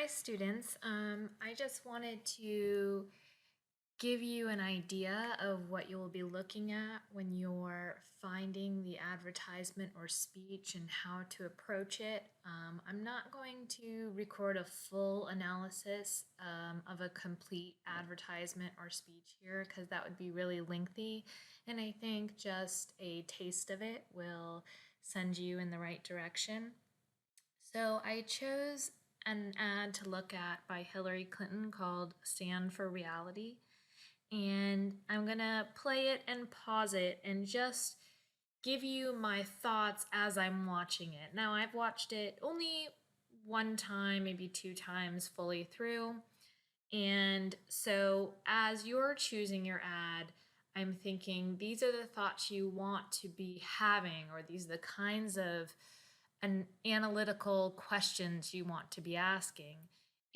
Hi, students. I just wanted to give you an idea of what you will be looking at when you're finding the advertisement or speech and how to approach it. I'm not going to record a full analysis of a complete advertisement or speech here because that would be really lengthy. And I think just a taste of it will send you in the right direction. So I chose an ad to look at by Hillary Clinton called Stand for Reality. And I'm going to play it and pause it and just give you my thoughts as I'm watching it. Now, I've watched it only one time, maybe two times fully through. And so as you're choosing your ad, I'm thinking these are the thoughts you want to be having, or these are the kinds of analytical questions you want to be asking.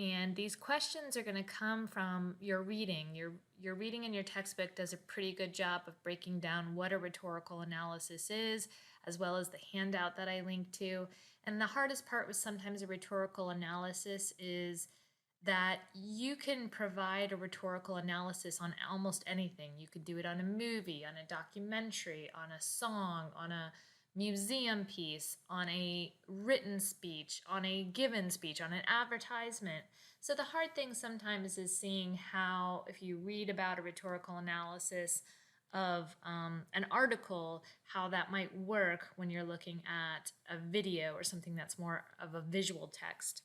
And these questions are going to come from your reading. Your reading in your textbook does a pretty good job of breaking down what a rhetorical analysis is, as well as the handout that I linked to. And the hardest part with sometimes a rhetorical analysis is that you can provide a rhetorical analysis on almost anything. You could do it on a movie, on a documentary, on a song, on a museum piece, on a written speech, on a given speech, on an advertisement. So the hard thing sometimes is seeing how, if you read about a rhetorical analysis of an article, how that might work when you're looking at a video or something that's more of a visual text.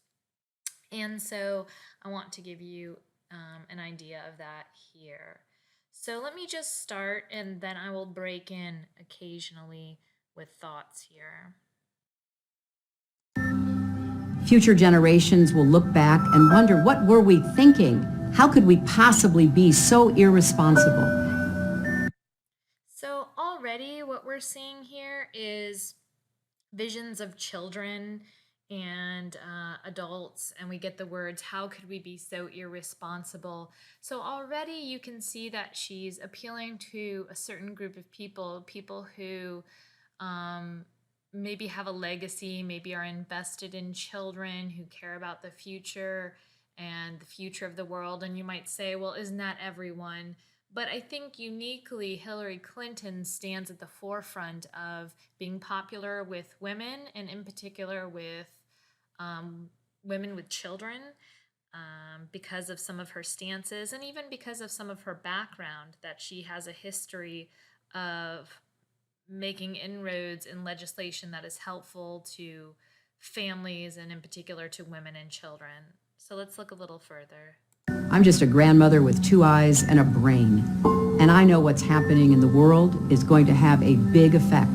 And so I want to give you an idea of that here. So let me just start and then I will break in occasionally with thoughts here. Future generations will look back and wonder, what were we thinking? How could we possibly be so irresponsible? So already what we're seeing here is visions of children and adults, and we get the words, how could we be so irresponsible? So already you can see that she's appealing to a certain group of people, people who maybe have a legacy, maybe are invested in children, who care about the future and the future of the world. And you might say, well, isn't that everyone? But I think uniquely, Hillary Clinton stands at the forefront of being popular with women, and in particular with women with children, because of some of her stances and even because of some of her background, that she has a history of making inroads in legislation that is helpful to families and in particular to women and children. So let's look a little further. I'm just a grandmother with two eyes and a brain, and I know what's happening in the world is going to have a big effect.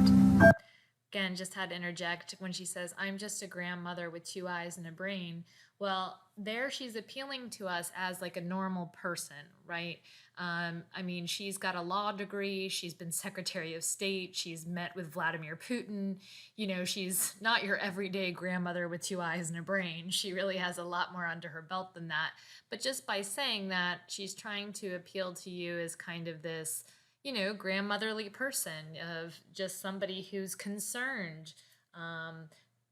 Again, just had to interject when she says, I'm just a grandmother with two eyes and a brain. Well, there she's appealing to us as like a normal person, right? I mean, she's got a law degree. She's been Secretary of State. She's met with Vladimir Putin. You know, she's not your everyday grandmother with two eyes and a brain. She really has a lot more under her belt than that. But just by saying that, she's trying to appeal to you as kind of this, you know, grandmotherly person, of just somebody who's concerned.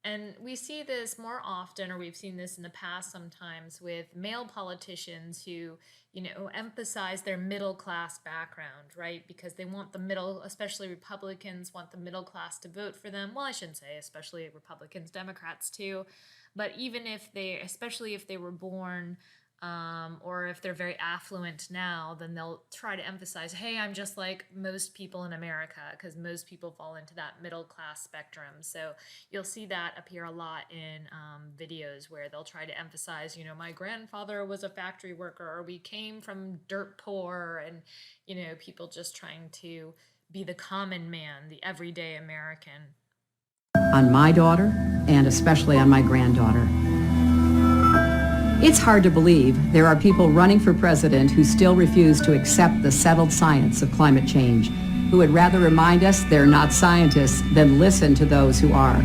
And we see this more often, or we've seen this in the past sometimes, with male politicians who, you know, emphasize their middle class background, right? Because they want the middle, especially Republicans, want the middle class to vote for them. Well, I shouldn't say especially Republicans, Democrats too. But even if they, especially if they were born or if they're very affluent now, then they'll try to emphasize, hey, I'm just like most people in America, because most people fall into that middle class spectrum. So you'll see that appear a lot in videos where they'll try to emphasize, you know, my grandfather was a factory worker, or we came from dirt poor, and, you know, people just trying to be the common man, the everyday American. On my daughter, and especially on my granddaughter. It's hard to believe there are people running for president who still refuse to accept the settled science of climate change, who would rather remind us they're not scientists than listen to those who are.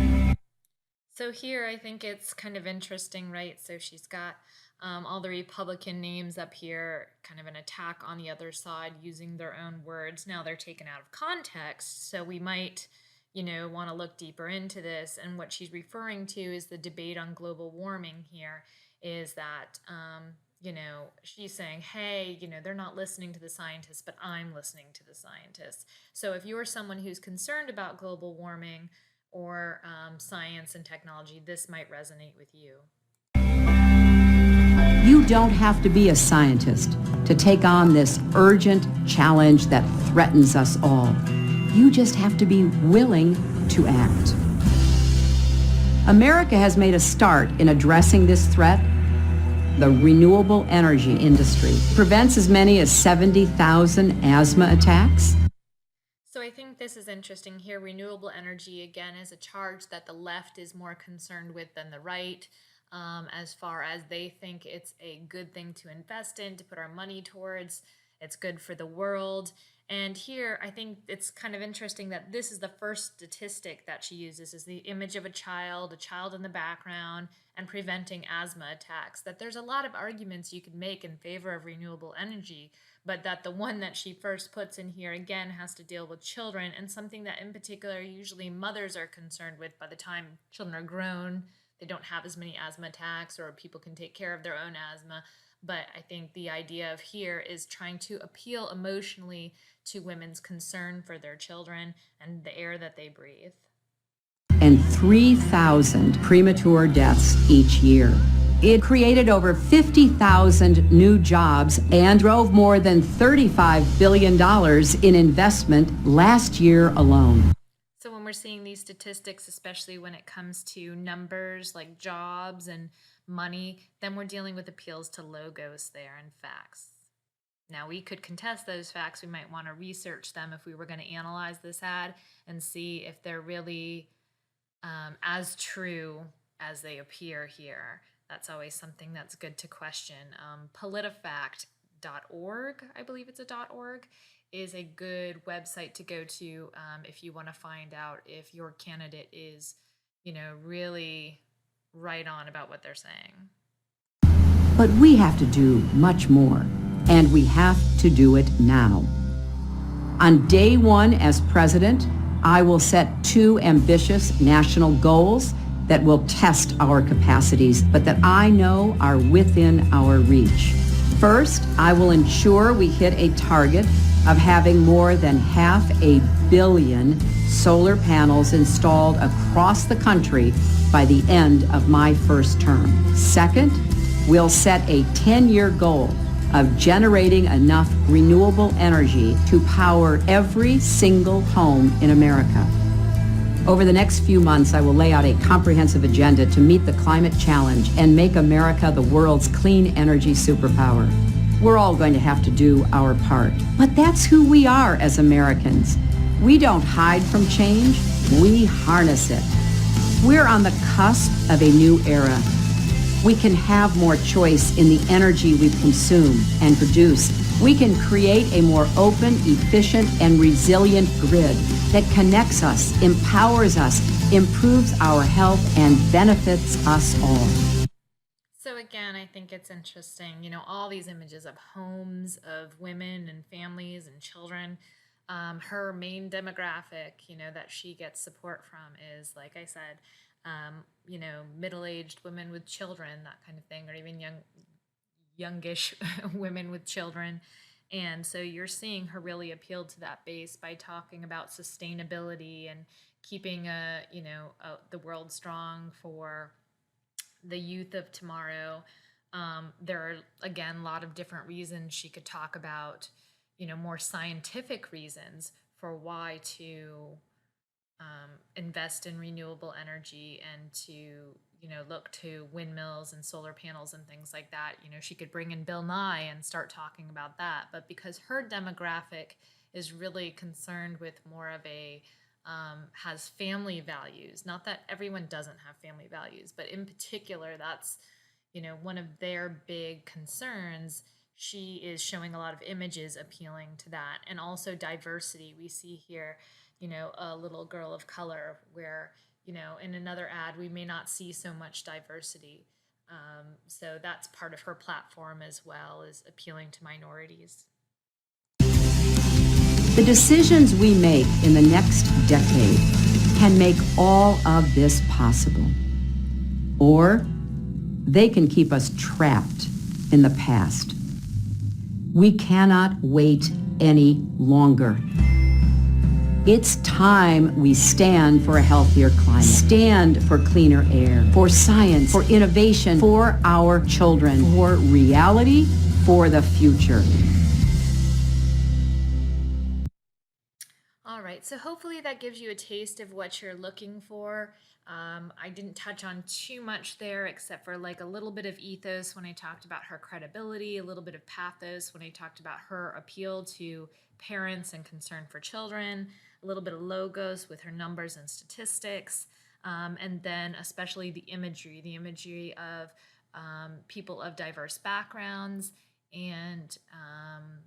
So here I think it's kind of interesting, right? So she's got all the Republican names up here, kind of an attack on the other side using their own words. Now they're taken out of context, so we might, want to look deeper into this. And what she's referring to is the debate on global warming here is that, she's saying, hey, they're not listening to the scientists, but I'm listening to the scientists. So if you're someone who's concerned about global warming or science and technology, this might resonate with you. You don't have to be a scientist to take on this urgent challenge that threatens us all. You just have to be willing to act. America has made a start in addressing this threat. The renewable energy industry prevents as many as 70,000 asthma attacks. So I think this is interesting here. Renewable energy, again, is a charge that the left is more concerned with than the right, as far as they think it's a good thing to invest in, to put our money towards. It's good for the world. And here, I think it's kind of interesting that this is the first statistic that she uses, is the image of a child in the background, and preventing asthma attacks. That there's a lot of arguments you could make in favor of renewable energy, but that the one that she first puts in here, again, has to deal with children, and something that in particular usually mothers are concerned with. By the time children are grown, they don't have as many asthma attacks, or people can take care of their own asthma. But I think the idea of here is trying to appeal emotionally to women's concern for their children and the air that they breathe. And 3,000 premature deaths each year. It created over 50,000 new jobs and drove more than $35 billion in investment last year alone. So when we're seeing these statistics, especially when it comes to numbers like jobs and money, then we're dealing with appeals to logos there and facts. Now, we could contest those facts. We might want to research them if we were going to analyze this ad and see if they're really as true as they appear here. That's always something that's good to question. Politifact.org, I believe it's a .org, is a good website to go to if you want to find out if your candidate is, really right on about what they're saying. But we have to do much more, and we have to do it now. On day one as president, I will set 2 ambitious national goals that will test our capacities, but that I know are within our reach. First, I will ensure we hit a target of having more than 500 million solar panels installed across the country by the end of my first term. Second, we'll set a 10-year goal of generating enough renewable energy to power every single home in America. Over the next few months, I will lay out a comprehensive agenda to meet the climate challenge and make America the world's clean energy superpower. We're all going to have to do our part. But that's who we are as Americans. We don't hide from change, we harness it. We're on the cusp of a new era. We can have more choice in the energy we consume and produce. We can create a more open, efficient, and resilient grid that connects us, empowers us, improves our health, and benefits us all. So again, I think it's interesting, all these images of homes, of women and families and children. Her main demographic, that she gets support from is, like I said, middle-aged women with children, that kind of thing, or even youngish women with children. And so you're seeing her really appeal to that base by talking about sustainability and keeping the world strong for the youth of tomorrow. There are, again, a lot of different reasons she could talk about, more scientific reasons for why to invest in renewable energy and to, look to windmills and solar panels and things like that. She could bring in Bill Nye and start talking about that. But because her demographic is really concerned with more of a, has family values, not that everyone doesn't have family values, but in particular, that's, one of their big concerns. She is showing a lot of images appealing to that. And also diversity. We see here, a little girl of color where, in another ad, we may not see so much diversity. So that's part of her platform as well, is appealing to minorities. The decisions we make in the next decade can make all of this possible. Or they can keep us trapped in the past. We cannot wait any longer. It's time we stand for a healthier climate, stand for cleaner air, for science, for innovation, for our children, for reality, for the future. All right, so hopefully that gives you a taste of what you're looking for. I didn't touch on too much there except for like a little bit of ethos when I talked about her credibility, a little bit of pathos when I talked about her appeal to parents and concern for children, a little bit of logos with her numbers and statistics, and then especially the imagery of people of diverse backgrounds and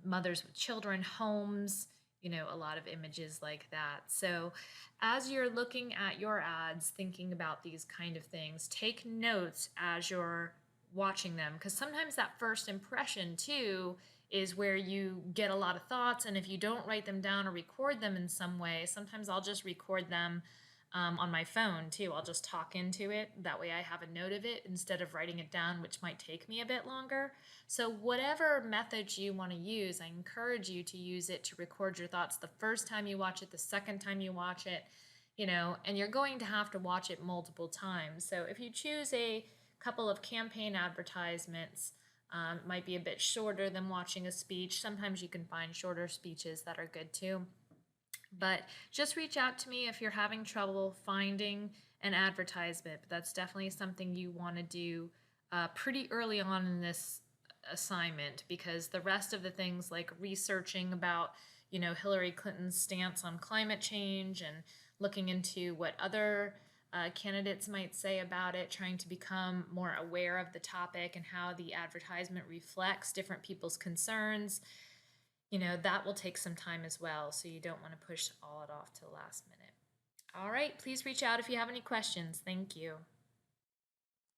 mothers with children, homes, a lot of images like that. So as you're looking at your ads, thinking about these kind of things, take notes as you're watching them, because sometimes that first impression too is where you get a lot of thoughts, and if you don't write them down or record them in some way, sometimes I'll just record them on my phone too. I'll just talk into it. That way I have a note of it instead of writing it down, which might take me a bit longer. So whatever method you want to use, I encourage you to use it to record your thoughts the first time you watch it, the second time you watch it, and you're going to have to watch it multiple times. So if you choose a couple of campaign advertisements, it might be a bit shorter than watching a speech. Sometimes you can find shorter speeches that are good too. But just reach out to me if you're having trouble finding an advertisement. But that's definitely something you want to do pretty early on in this assignment, because the rest of the things like researching about, Hillary Clinton's stance on climate change and looking into what other candidates might say about it, trying to become more aware of the topic and how the advertisement reflects different people's concerns, that will take some time as well. So you don't want to push all it off to the last minute. All right, please reach out if you have any questions. Thank you.